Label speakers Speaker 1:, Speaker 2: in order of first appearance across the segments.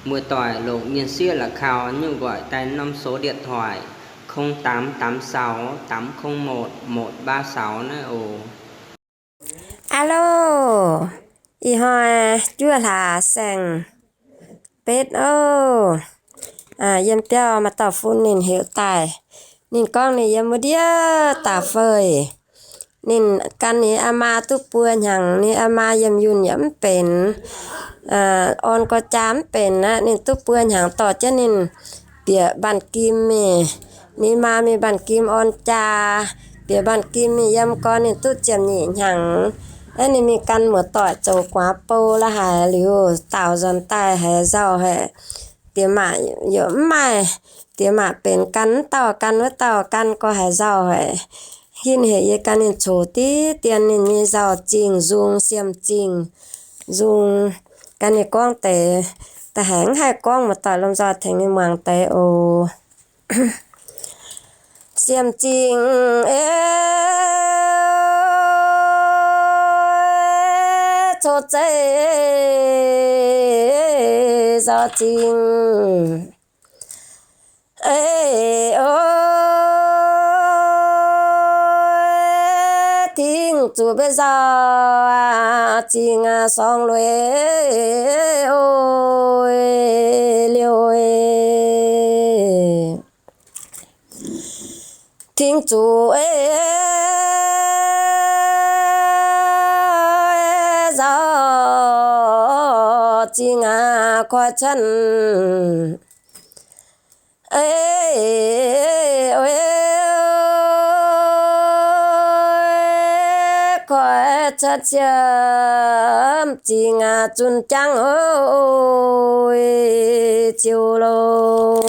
Speaker 1: Mùa tỏi lộ nhiên xưa là khảo như gọi tại 5 số điện thoại 0886 801 136 nữa ồ.
Speaker 2: Alo, y hoa chưa là sang bết ô. Yếm tiêu mà tỏ phun nên hiểu tài. Nên con này yếm một đĩa tả phơi. Nên căn này ama tu bùa nhằng nên ama yếm yun yếmเป็นon có chámเป็นนะnên tu bùa nhằng tỏ cho nên bịa bàn kim mì. Nên mà mi bàn kim on cha. Bịa bàn kim mi yếm con nên tu chém nhị nhằng. Anh này mi căn một tỏi trầu quá bô là hài liu tạo dần tài hài rau hài tiền mạ yếm mai tiền mạเป็นcăn tàu căn với tàu căn có hài rau hài hin hệ căn nên chủ tí tiền nên mi rau chỉnh dùng xiêm chỉnh dùng căn này quang tệ ta hãng hai quang một tỏi lông giò thành nên màng tệ ô xiêm chỉnh cho chế gió chinh ê ôi tiếng chú bây giờ chinh song lối ôi liêu tiếng chú chị ngà qua chân ôi qua chân chấm chị ngà chun trắng ôi chiều lô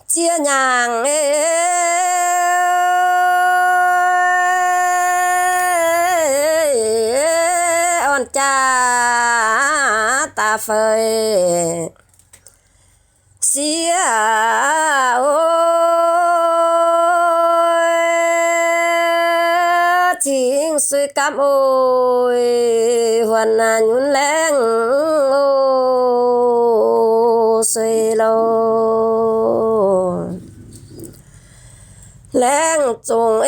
Speaker 2: chia nhàng cha ta phơi xía ôi tiếng suy cam ôi hoàn nhún leng ô suy lô leng trùng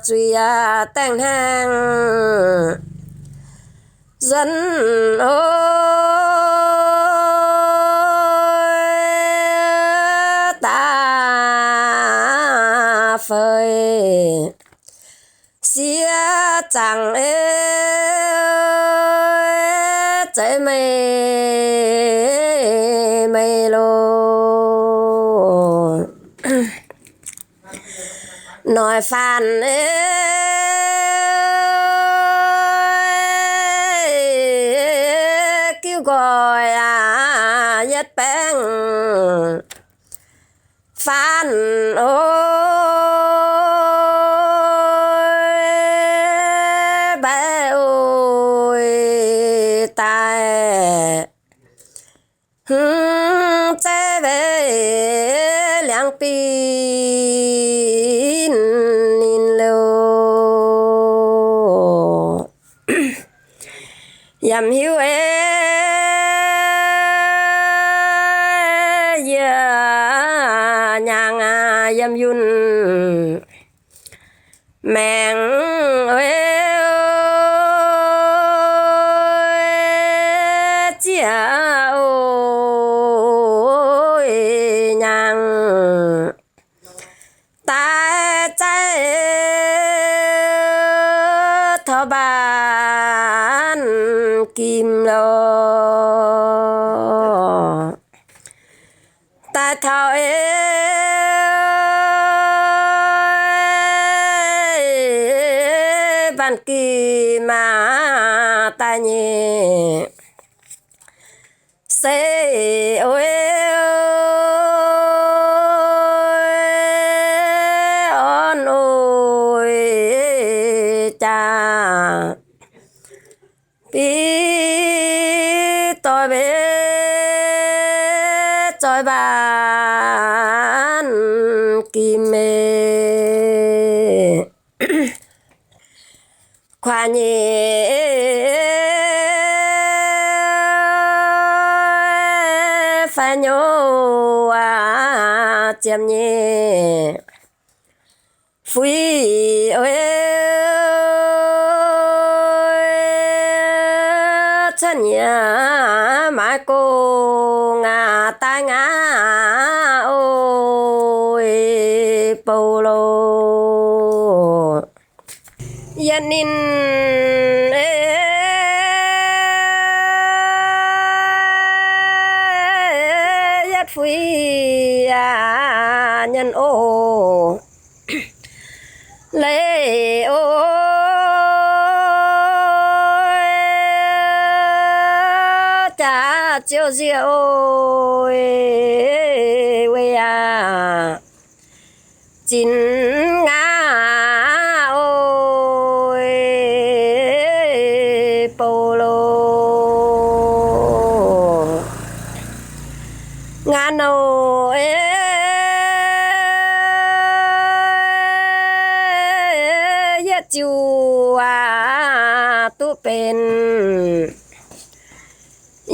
Speaker 2: truy tang hang dân ôi ta phơi xía chẳng chạy mây mây lô nói phàn kêu gọi nhất bén phàn ôi bé ôi tai chạy về两边yam hiu nhang yam yun mèng chia ôi nhang ta chạy thọ bàn kim lô ta thọ bàn kim mà ta nhẹ xê ôi on ôi cha pi tôi biết tôi bàn kỳ mê khoa nhẹ phải nhô chém nhẹ phui ơi chân nhà mà cô ngà tai ngà ôi polo yên in yết phui nhân ô lê ô cha chiều diệu quê chín ngã ôi polo ngã nô yết chiu tuเป็น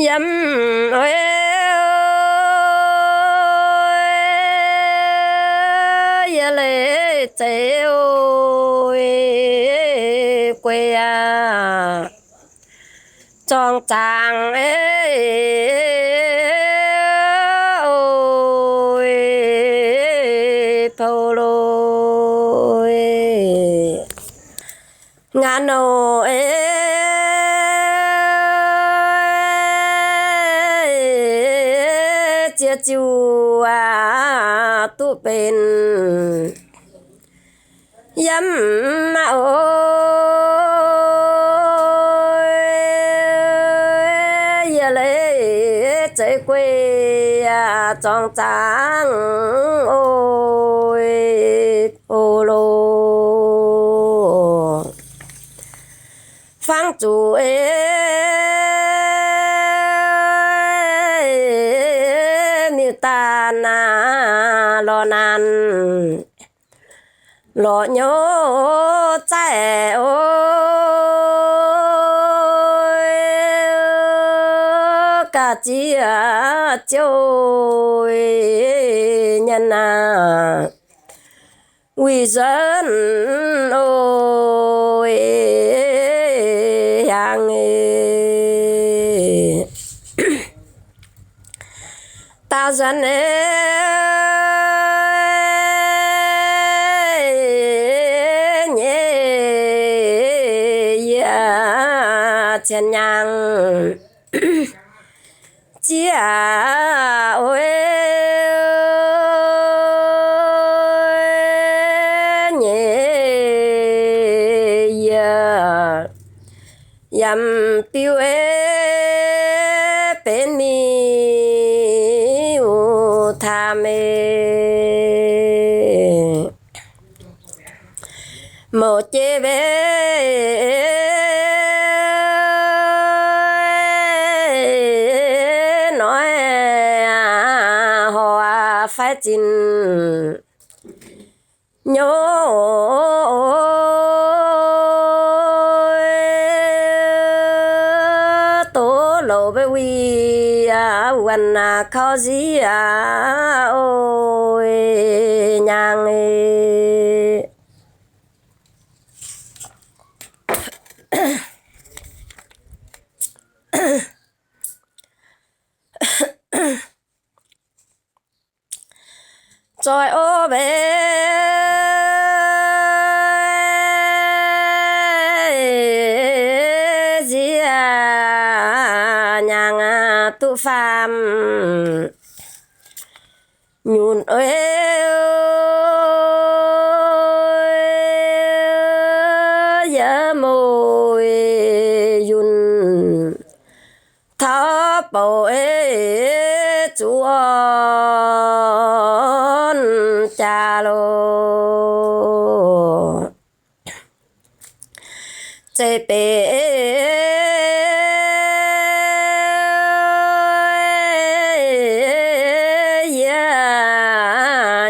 Speaker 2: ยำเอ้ยยะเลยเจ้าเกวียจองจางเอ้ยโอ้ยโพโลงานโนเอ้เจียจูตุเป็นยำมาโอ้ยเลยใจเกวียจองจางโอ้ยโอโลฟังจูมีตาหนารอนานรอโยใจโอ้ยกะจีโจยยันนาวิจันโอ้ยยังตาจันเชียนยังเจียโอ้ยเนี่ยยำปิวเป็นมีอุทาเมโมเจเวphải chín nhớ tổ lộ với quy quần khó gì ôi nhang trời ô bé gì nhà ngà tu phàm nhún ơi giờ môi yun thọ bộ chúa cha lô chế bê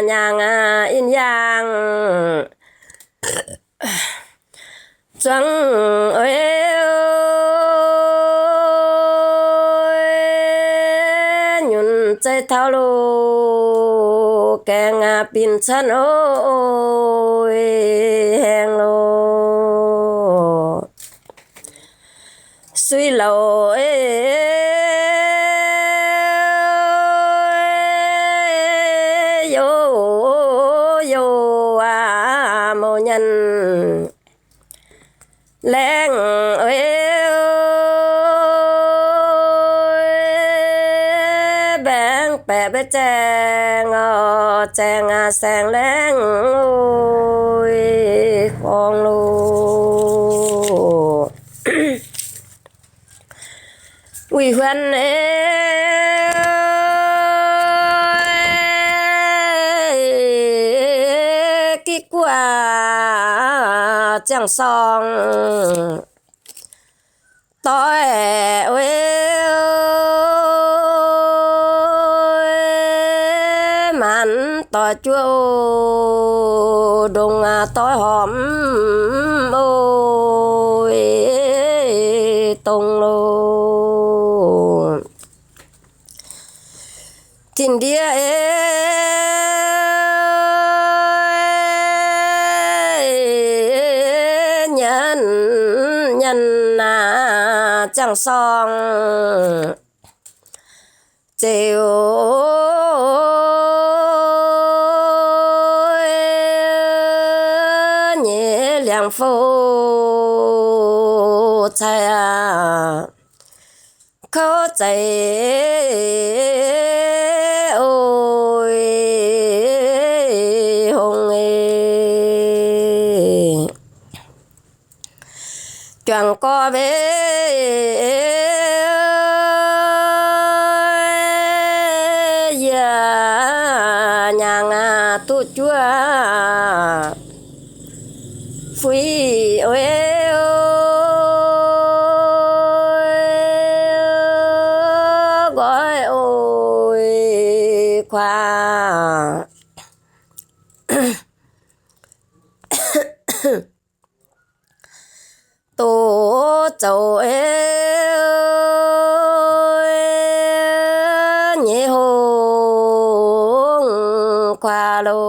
Speaker 2: nhà in ya chẳng ơi nhún chạy thao lô kẻ ngà pin chân ôi hèn lô suy lầu yo à mô nhân leng ơi bang bè bê chàng à sang leng ôi con lô quỳ hoan cái quả chẳng song tôi ơi mặn tôi chua đùng tôi hòm ôi tung lô tình địa nhân nhân chẳng song chiều nhẹ liang phu chạy khó chạy ôi hùng chẳng có bé nhà ngà tu chúa phi ôi gọi ôi khoa tổ châu nhẹ hùng khoa lô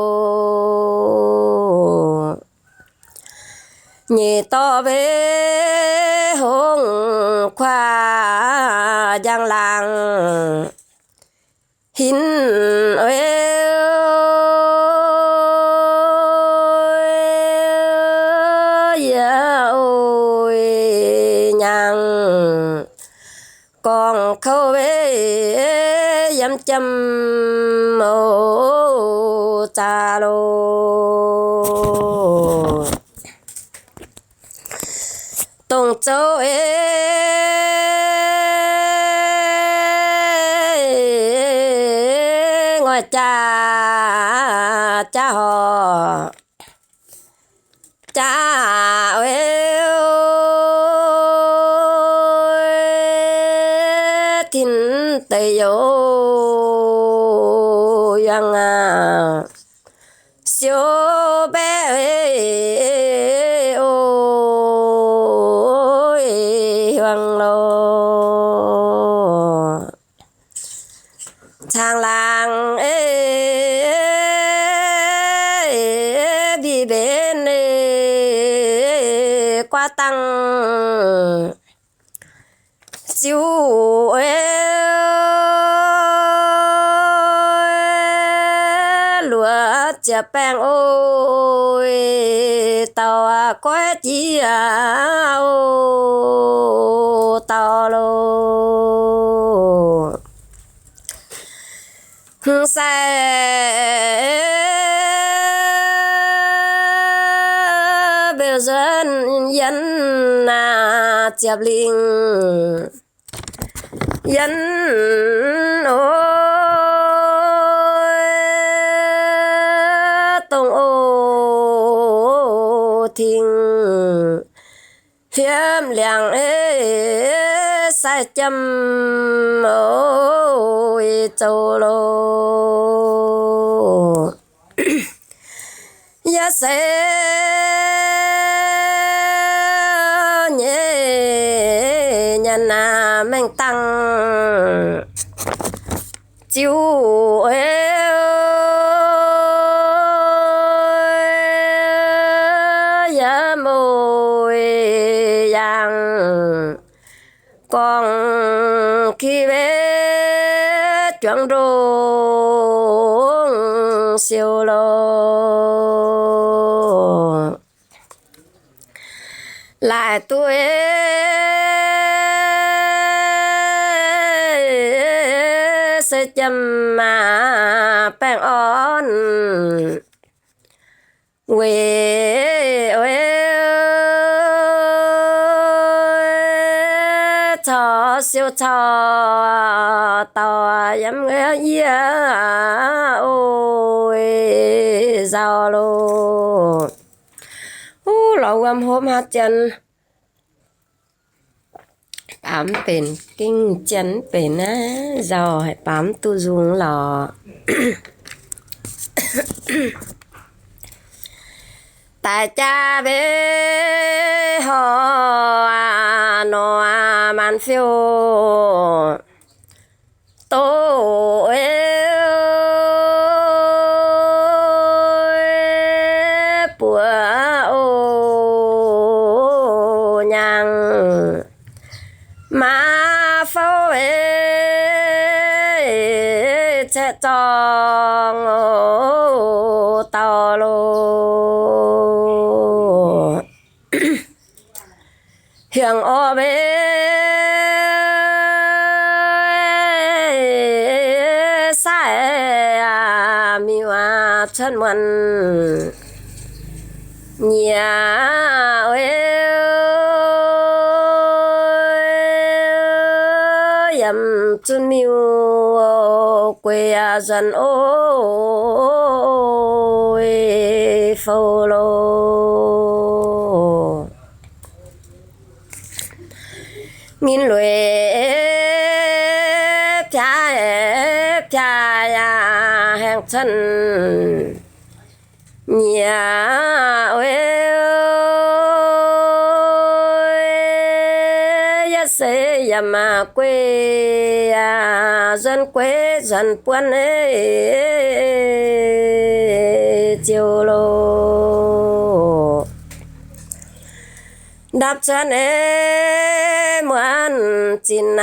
Speaker 2: nhẹ to bé hùng khoa giang làng hin ơi ôi nhang con khâu bé dăm chăm ô cha lô tông châu ngồi cha cha họ cha ơi tin tây yo yang siêu bé ôi hoàng lô chàng làng đi bên qua tăng siêu lúa chả beng ôi tàu có chi ô tàu lô xe biểu dân dân chẹp linh dân ôi tông ô thình phiếm liang sai châm ôi châu lô ya sẽ chiu ya môi yang con khi bé chuẩn rong siêu lo lại tôi sẽ chăm mà bèn on quê cho siêu cho tao yếm nghe ia ôi giàu luôn lẩu gầm hôm hát chân bám bền kinh chân bền á giàu hay bám tu dùng lò tại cha bé họ nó man phiêu tô bùa ô nhang mà phao chết trong tàu lô hiền ô bê sai mi hoa chân mần nhà yam chun miu quê dân ôi phô lô nghìn lệ cha hàng chân nhà ơi sẽ yam quê dân quê dân quân chiều lô đáp chân muan chín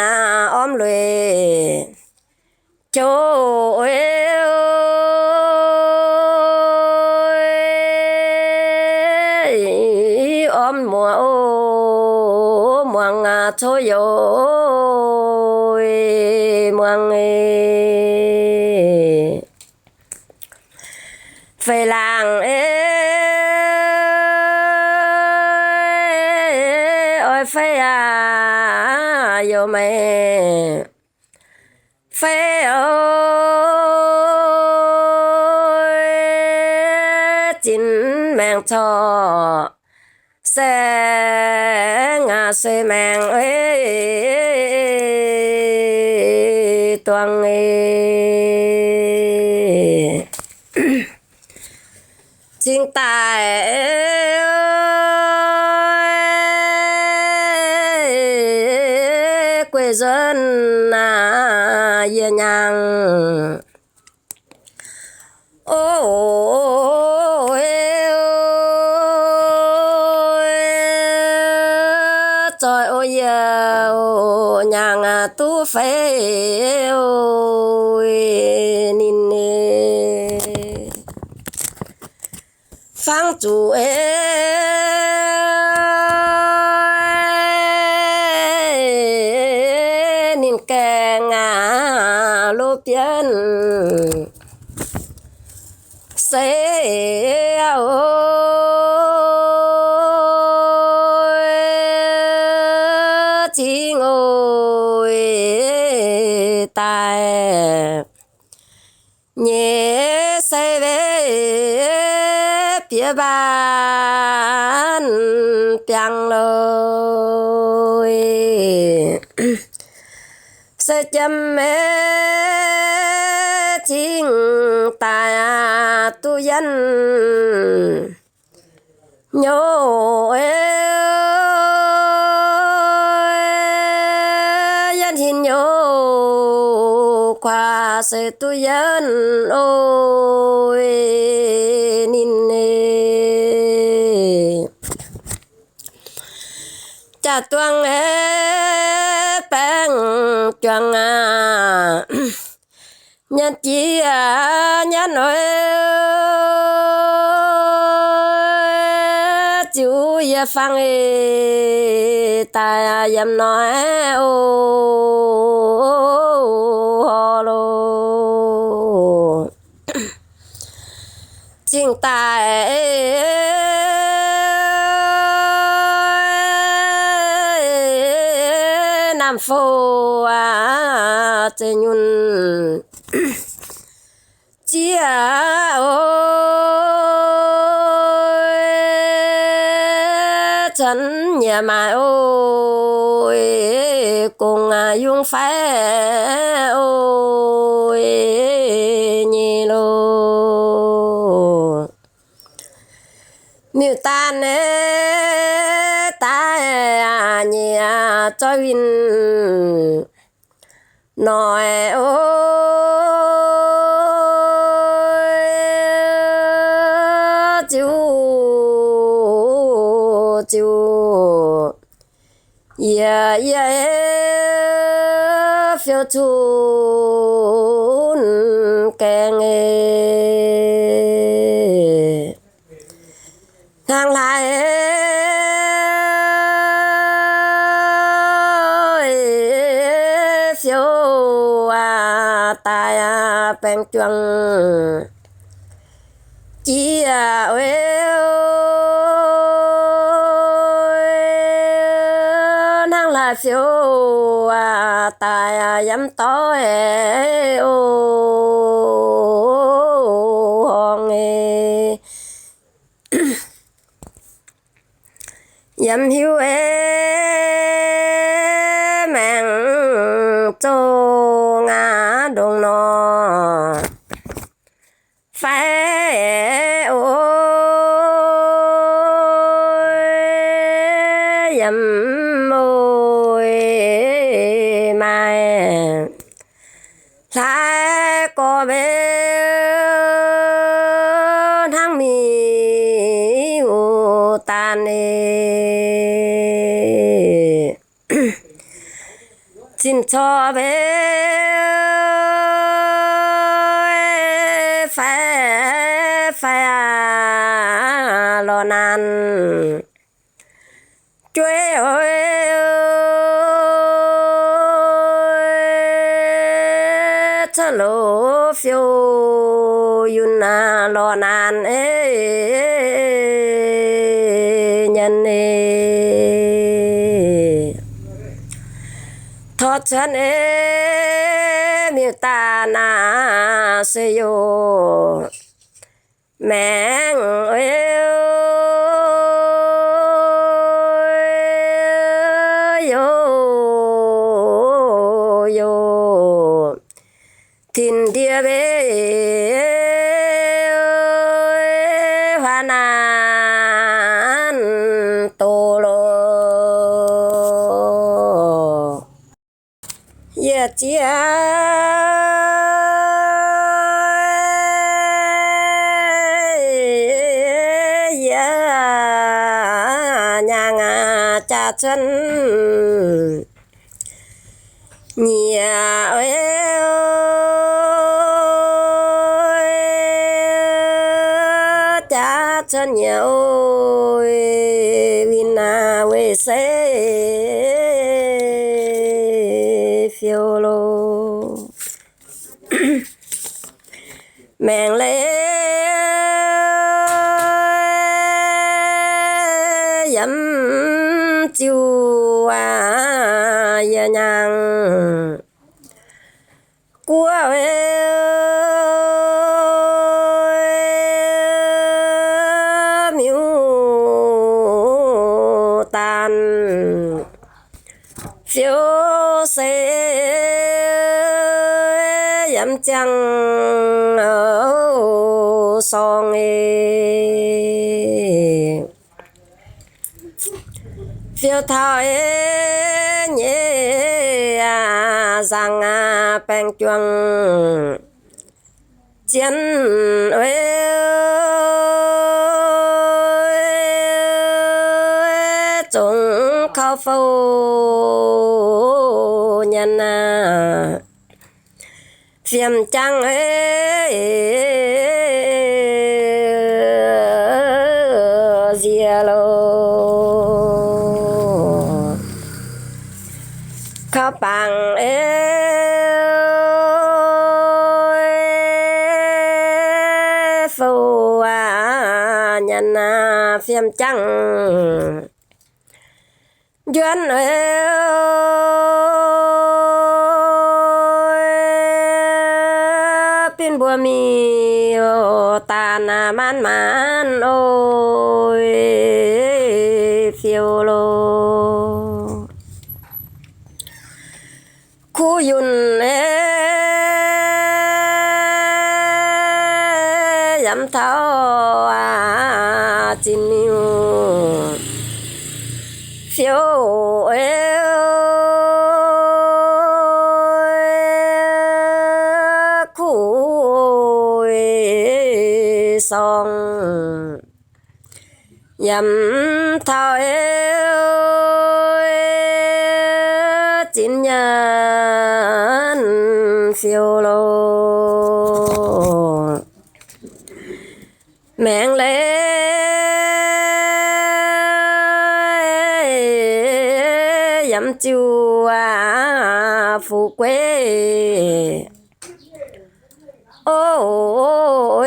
Speaker 2: ôm lệ chỗ ôm mùa muang cho yo muang về làng ôi phải yo mày phải ôi chín mang cho sẽ ngã sẽ mang toàn chính tài quê dân yên nhang trời ơi nhang tu phê nín phang chủ nín kè ngà lô piên sẽ chỉ ngồi tại nhẹ say về phía ban piang lôi sẽ chăm mẹ chính tại tu dân nhô dân hin nhô qua sẽ tu dân ôi nín cha tuang bang chuang nhân chi nhân ơi chú ya phang ta yam nói ô lô chính ta nam phu chế nhun chia ôi chân nhà mà ôi cùng dung phải ôi nhị lô miêu tan ta nhà cho vin nói ôi chú yeah phiêu chun keng ngang lại phiêu tai bèn chuang chi ơi ngang lại phiêu tai yếm tối ô hong yếm hiu mang châu ngã đông nọ phải ôi yếm ôi mai lại có bé thằng mi u tan xin cho bé phải lo nan chuối ơi chớ lố phiêu yun lo nan nhân thoát chân miêu ta na se yo mẹ ơi yo thiên địa bê hoa nan tô lô ye chia cha chân nhà ơi cha chân nhà ơi vina quê xe phiêu lô mèn lê dẫm chiu ya nhang của miu tan phiêu xe dẫm chăng ở song phiêu thao nhé rằng bèn chuang chiến ơi chúng khao phâu nhân à phiền trăng ấy dìa lô khao bằng ấy phâu à nhân à phiền trăng duyên ơi pin bùa mi ô tàn man man ôi phiêu lô khu yun dám thao à chín miu phiêu khu song dám thao chín nhân phiêu lô mẹng lê dám chiu à phụ quê ô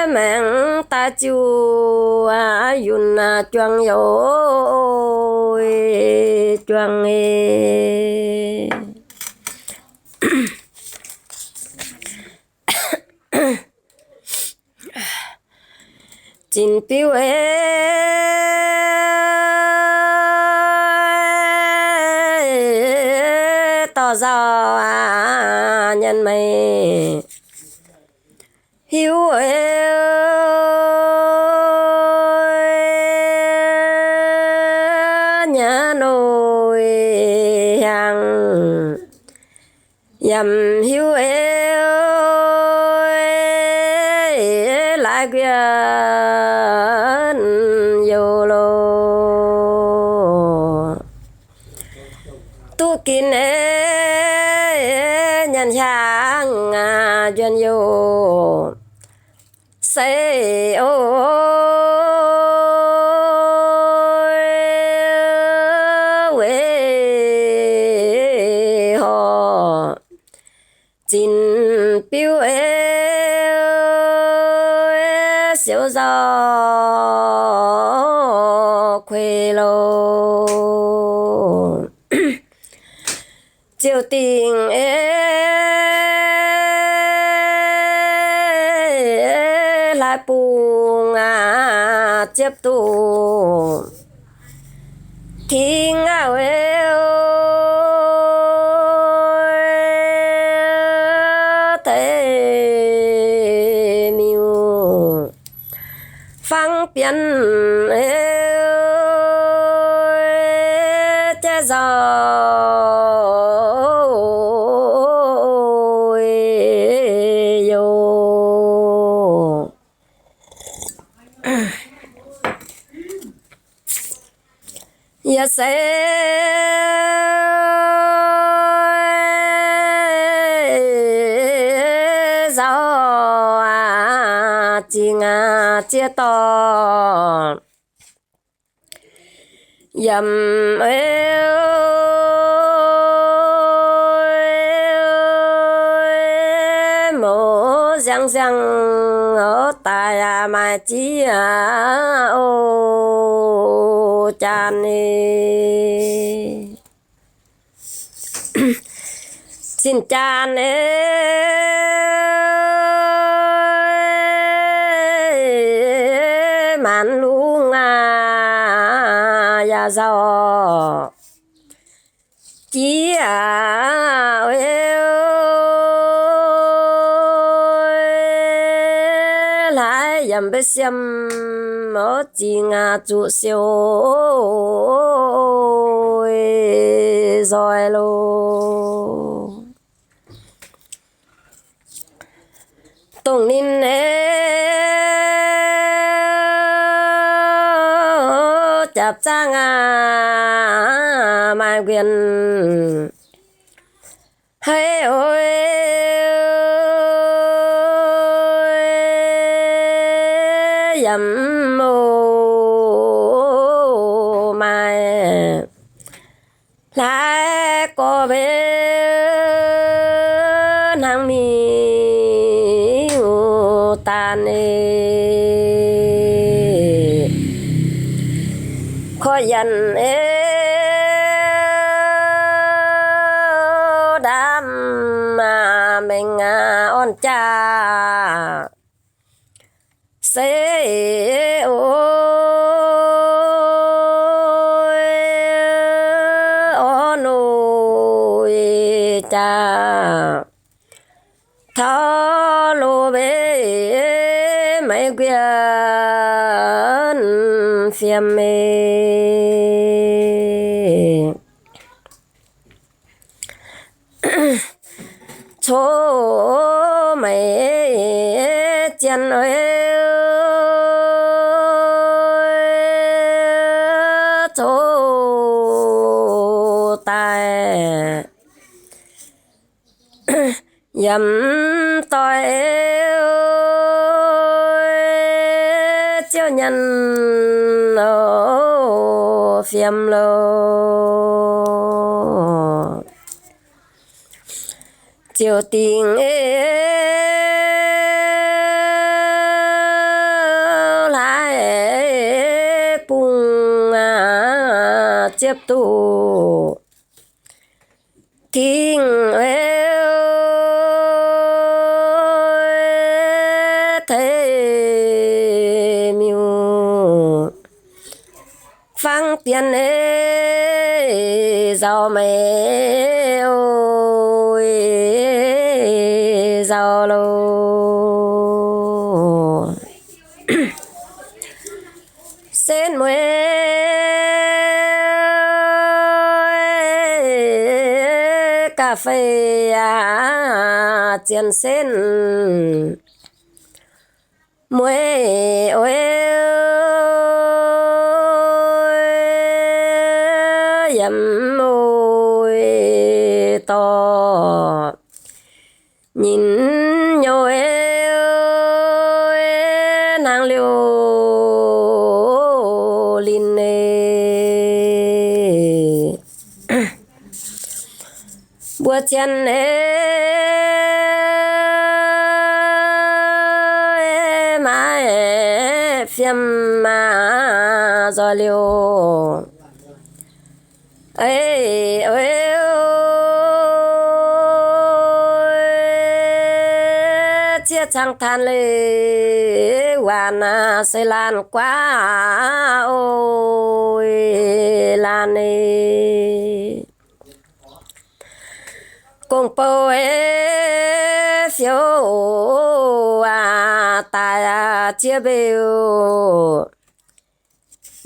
Speaker 2: mẹng ta chiu à yun à choang yo choang chín piu tỏ ra à nhân mày hiếu nhà nồi hàng dầm hiếu lại quyền yêu lô tu kín nhân hàng duyên yêu say quê họ chín piu siêu gió khuê lô chiều tình lại buông à tiếp tục thiên áo thế miu phăng biến thế gió yes gió chi ngà chia to dầm mô giang giang ở tại mai chi ô chan xin chan man luôn ya giàu chi lại dầm bê xem ở chi ngà trụ siêu ôi rồi lô tùng nín chập trang mai quyền hay ôi dầm mô mai lại có bên hàng mi tàn khó dần đam mà mình on cha sẽ ôi on ôi cha thao lô bê mấy quyền phiền mê chỗ mày chân ơi chỗ tai dầm tôi chiếu nhân phiền lô chiều tình lại bùng tiếp tục tình thế miu phăng tiền giàu mẹ ôi giàu lô sen muối cà phê chiên sen muối ôi dầm môi to nhìn nhau nàng liêu linh bữa chân mãi phiêm mà do liêu ê ơi chia chẳng than lê hoàn sẽ lan quá ôi lan ê cùng bầu phiếu tài chia bèo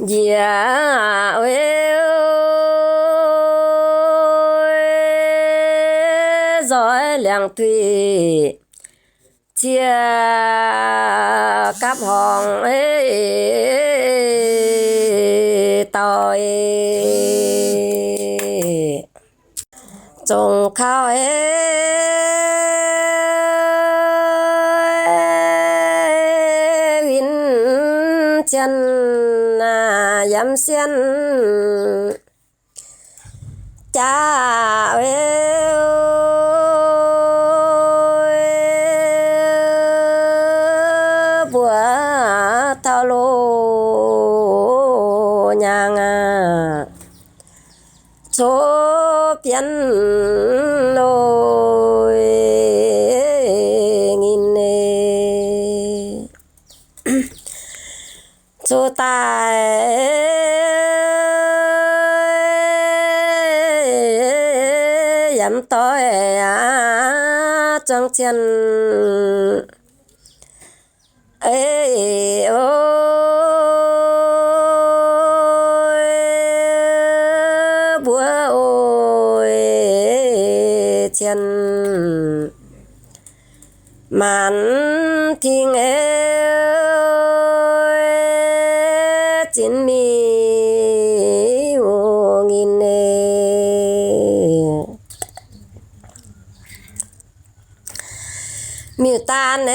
Speaker 2: yeah rồi làng thủy chia cáp hòn tỏi trồngข้าววินchân dám xiên cha bữa thao lô nhang số biến lôi nghìn số tài dám tối trong chân ê ôi màn thiên chín mi nghìn miêu tan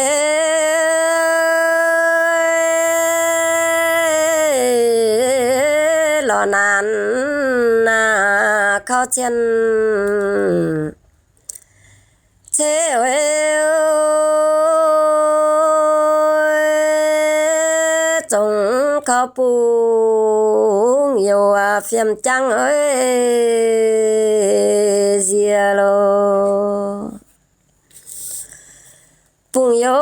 Speaker 2: lò nàn khao chân thế trông khao pu nhiều phiền trăng dìa lô phùng yêu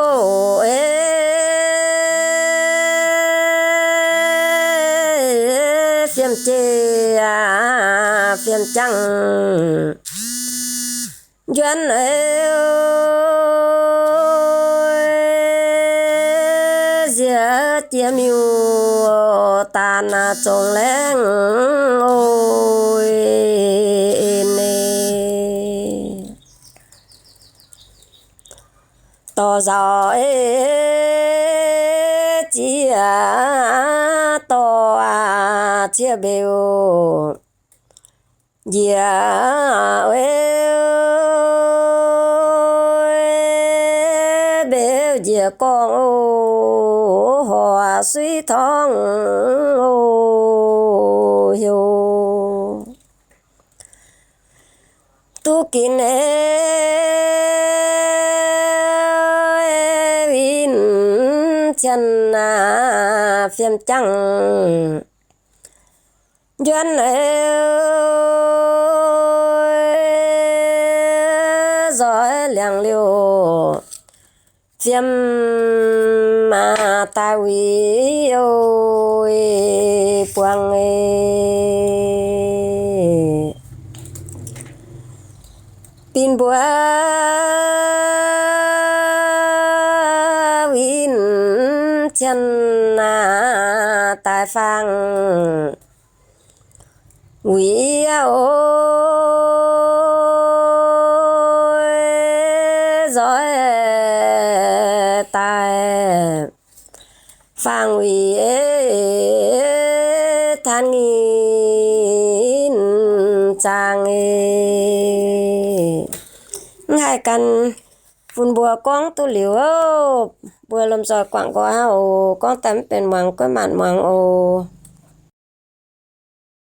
Speaker 2: phiền chê phiền trăng duyên dìa chia miu tàn trông lên ôi to gió chia to chia bèo dìa bèo dìa con hòa suy thong hiểu tu kín vin chân phiền trăng duyên giỏi làng liều phiền mà ta quý ôi quang pin bùa vin chân tài phang quý ôi giỏi tài phang quý than nghìn chàng hai căn phun bùa con tu liu bùa làm giỏi quảng có con tắmเป็นมังก็หมันมัง